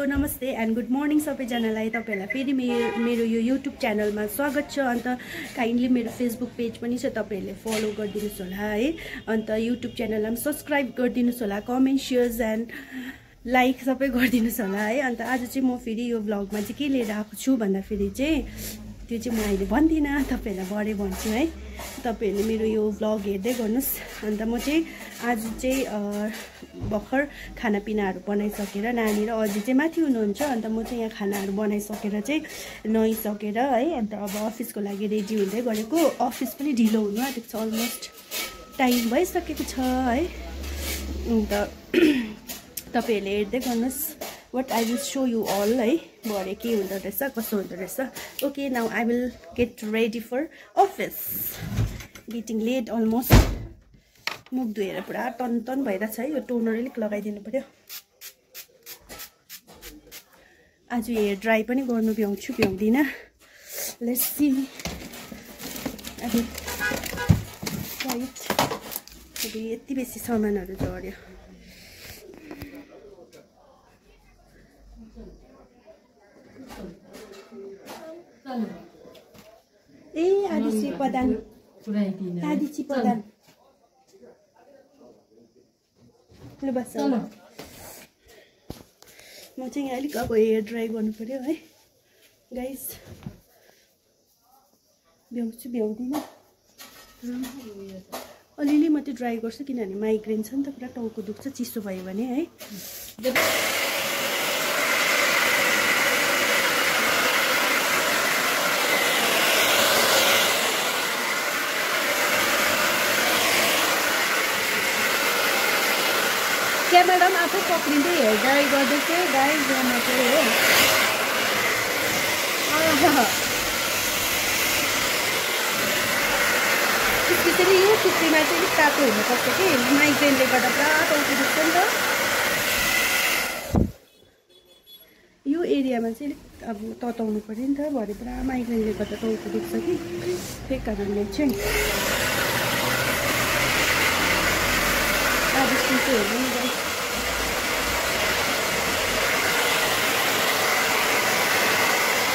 नमस्ते and good morning सबैजनालाई। तपाईहरुलाई फेरि मेरो यो युट्युब च्यानलमा स्वागत छ। अन्त काइन्डली मेरो फेसबुक पेज पनि छ, तपाईहरुले फलो गरिदिनुस् होला है। अन्त युट्युब च्यानललाई पनि सब्स्क्राइब गरिदिनुस् होला, कमेन्ट शेयर्स एन्ड लाइक सबै गरिदिनुस् होला है। अन्त आज चाहिँ म फेरि यो भ्लगमा चाहिँ के लिएर आएको छु भन्दाखेरि चाहिँ त्यो चाहिँ म अहिले भन्दिनँ, तपाईहरुलाई भरे भन्छु है। तपाईहरुले मेरो यो भ्लग हेर्दै गर्नुस्। अन्त म चाहिँ आज चाहिँ भर्खर खानापिनाहरू बनाइसकेर नानी र अझै चाहिँ माथि हुनुहुन्छ। अन्त म चाहिँ यहाँ खानाहरू बनाइसकेर चाहिँ नुहाइसकेर है, अन्त अब अफिसको लागि रेडी हुँदै गरेको। अफिस पनि ढिलो हुनु आँटेको छ, अलमोस्ट टाइम भइसकेको छ है। अन्त तपाईहरुले हेर्दै गर्नुस्। What I will show you all है, भरे के हुँदो रहेछ कसो हुँदो रहेछ। Okay, now I will get ready for office. Getting late almost. मुख धोएर पुरा टन टन भइरहेछ है, यो टोनर अलिक लगाइदिनु पर्यो। आज हेयर ड्राई पनि गर्नु भ्याउँछु भ्याउँदिनँ, लेट्स सी। अब यति बेसी सामानहरू झर्यो। ए आदिश्री प्रधान, आदिश्री प्रधान ल बस। म चाहिँ यहाँ अलिक अब हेयर ड्राई गर्नु पर्यो है गाइस। भ्याउँछु भ्याउँदिनँ, अलिअलि मात्रै ड्राई गर्छु किनभने माइग्रेन छ नि त, पुरा टाउको दुख्छ चिसो भयो भने है। क्यामेरा पनि आफै पक्रिँदै हेयर ड्राई गर्दैछ गाइस म चाहिँ हो। त्यसरी यो टुक्रीमा चाहिँ अलिक तातो हुनुपर्छ कि, माइग्रेनले गर्दा पुरा टाउको दुख्छ नि त। यो एरियामा चाहिँ अलिक अब तताउनु पऱ्यो नि त, भरे पुरा माइग्रेनले गर्दा टाउको दुख्छ कि, त्यही कारणले चाहिँ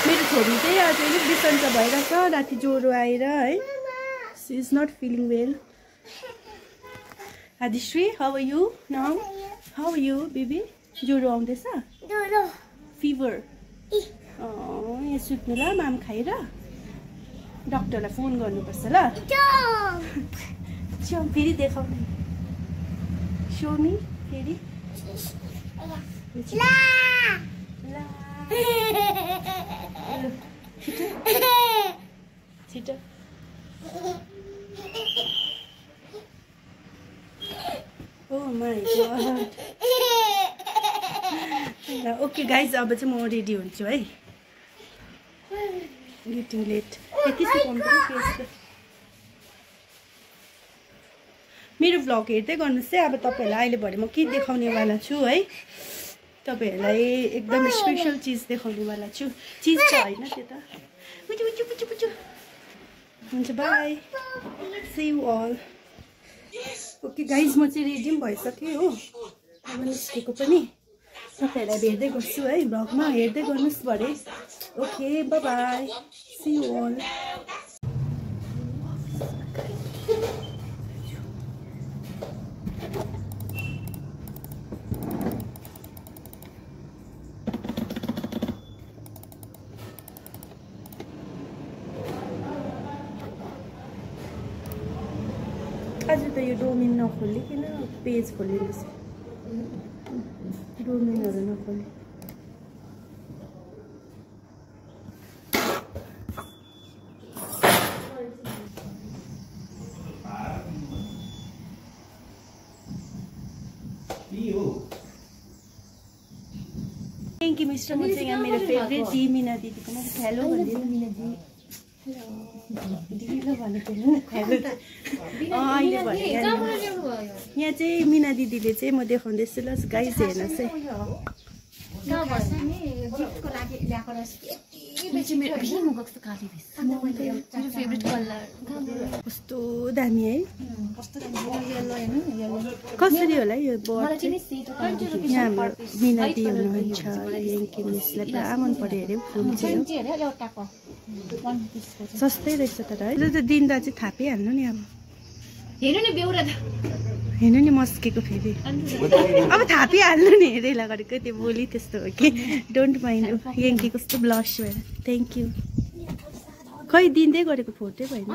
मेरो छोरी चाहिँ आज अलिक बिसन्चो भइरहेछ, राति ज्वरो आएर है। She is not feeling well. Adishree, how are you now? How are you baby? ज्वरो आउँदैछ? फिभर? यहाँ सुत्नु ल, माम खाएर। डक्टरलाई फोन गर्नुपर्छ ल। फेरि देखाउने, show me फेरि। छिटो oh my God. Okay guys, अब चाहिँ म रेडी हुन्छु है। Getting late. यति सिकाउनु मेरो भ्लग हेर्दै गर्नुहोस् है। अब तपाईहरुलाई अहिले भरे म के देखाउनेवाला छु है, तपाईहरुलाई एकदम स्पेशल चिज देखाउनेवाला छु। चिज छ हैन त्यो त। पुचु पुचु पुचु पुचु। हुन्छ, bye, see you all. Okay guys, म चाहिँ रेडी पनि भइसकेँ हो, अब निस्केको पनि। तपाईहरुलाई भेट्दै गर्छु है भ्लगमा, हेर्दै गर्नुहोस् भरे। Okay, bye bye, see you all. आज त यो डोमिन नखोलिकन पेज खोलिनुहोस्, डोमिनहरू नखोली। Thank you mister. म चाहिँ यहाँ मेरो फेभरेट दी मिना दिदीको म हेलो भनिदिनु। मिना दी ढिलो भनेको अहिले भने यहाँ चाहिँ मिना दिदीले चाहिँ म देखाउँदैछु ल गाइस, हेर्नुहोस् है। गिफ्टको लागि ल्याएको रहेछ यति मेरो हिमोको कस्तो काली भेस्ट मेरो फेभरेट कलर कस्तो दामी है कस्तो राम्रो येलो हैन येलो कसरी होला यो मलाई चाहिँ नि सेतो यहाँ हाम्रो मिनादी हुनुहुन्छ याङ्की मिसलाई पुरा मन पर्यो अरे फुल चाहिँ एउटाको 1 पिसको सस्तै रहेछ तर है त्यो त दिँदा चाहिँ थापिहाल्नु नि अब हेर्नु नि बेउरा हेर्नु नि मस्केको फेरि अब थापिहाल्नु नि रेला गरेको त्यो बोली त्यस्तो हो कि डोन्ट माइन्ड याङ्की कस्तो ब्लस भएर थ्याङ्क यू खै दिँदै गरेको फोटो भएन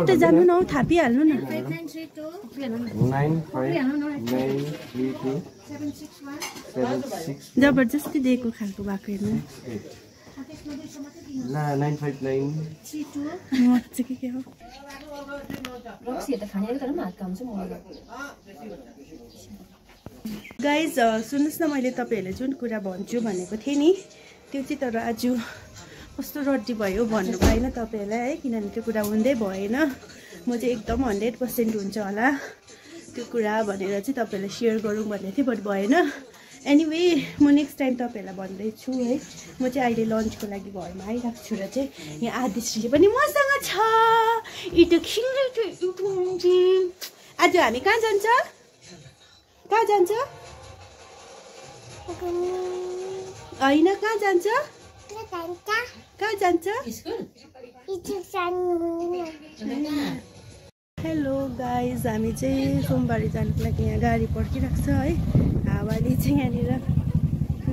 उता जानु न थापिहाल्नु न जबरजस्ती दिएको खालको भएको हेर्नु के हो गाइज सुन्नुहोस् न मैले तपाईँहरूले जुन कुरा भन्छु भनेको थिएँ नि त्यो चाहिँ तर आज कस्तो रड्डी भयो भन्नु पाएन तपाईँहरूलाई है किनभने त्यो कुरा हुँदै भएन म चाहिँ एकदम 100% हुन्छ होला त्यो कुरा भनेर चाहिँ तपाईँहरूलाई सेयर गरौँ भन्ने थिएँ बट भएन एनिवे म नेक्स्ट टाइम तपाईँहरूलाई भन्दैछु है म चाहिँ अहिले लन्चको लागि घरमा आइरहेको छु र चाहिँ यहाँ आदिश्रीले पनि मसँग छ इटो आज हामी कहाँ जान्छ होइन कहाँ जान्छ हेलो गाइज हामी चाहिँ सोमबारे जानुको लागि यहाँ गाडी पर्खिरहेको छ है हावाले चाहिँ यहाँनिर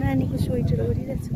नानीको स्वेटर ओढिरहेको छ